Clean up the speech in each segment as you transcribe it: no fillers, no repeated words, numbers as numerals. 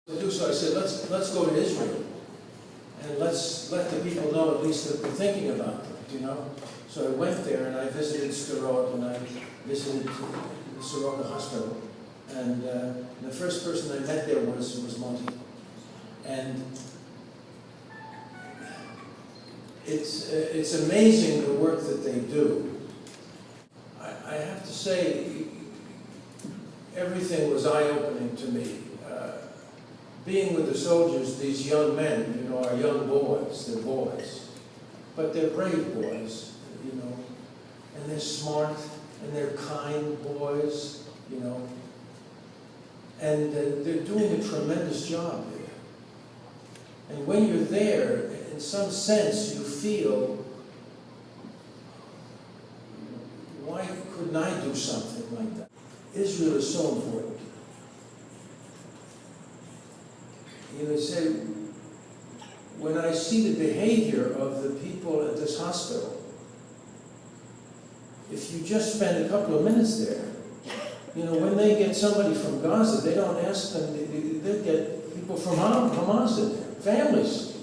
So I said, let's go to Israel, and let's let the people know at least that we're thinking about them, you know? So I went there, and I visited Soroka, and I visited the Soroka hospital, and the first person I met there was Monty. And it's amazing the work that they do. I have to say, everything was eye-opening to me. Being with the soldiers, these young men, you know, are young boys, they're boys. But they're brave boys, you know, and they're smart, and they're kind boys, you know. And they're doing a tremendous job there. And when you're there, in some sense, you feel, why couldn't I do something like that? Israel is so important. You know, say, when I see the behavior of the people at this hospital, if you just spend a couple of minutes there, you know, when they get somebody from Gaza, they don't ask them, they get people from Hamas in there, families,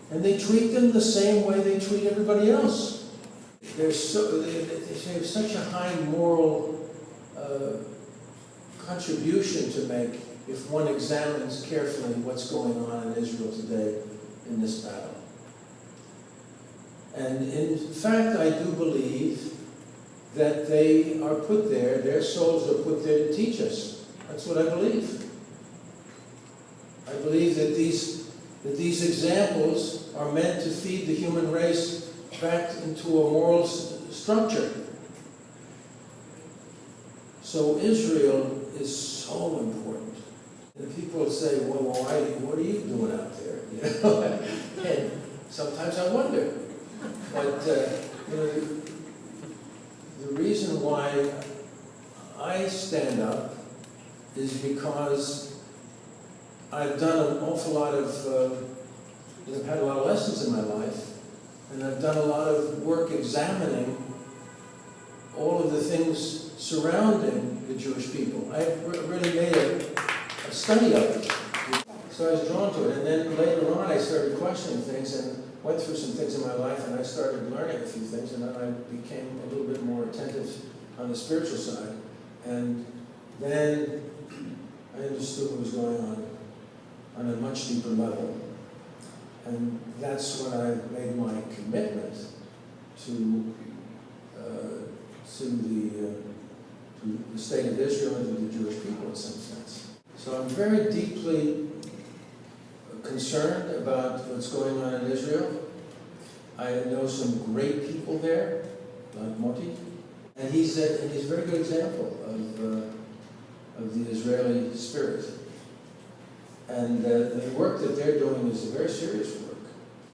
and they treat them the same way they treat everybody else. They have such a high moral contribution to make if one examines carefully what's going on in Israel today in this battle. And in fact, I do believe that they are put there, their souls are put there to teach us. That's what I believe. I believe that these examples are meant to feed the human race back into a moral structure. So Israel is so important. And people say, well, what are you doing out there? You know? And sometimes I wonder. But you know, the reason why I stand up is because I've done an awful lot of, I've had a lot of lessons in my life, and I've done a lot of work examining all of the things surrounding the Jewish people. I've really made a study of it. So I was drawn to it, and then later on I started questioning things and went through some things in my life, and I started learning a few things, and then I became a little bit more attentive on the spiritual side. And then I understood what was going on a much deeper level. And that's when I made my commitment to the state of Israel and to the Jewish people in some sense. So I'm very deeply concerned about what's going on in Israel. I know some great people there, like Moti, and he's a very good example of the Israeli spirit. And the work that they're doing is a very serious work.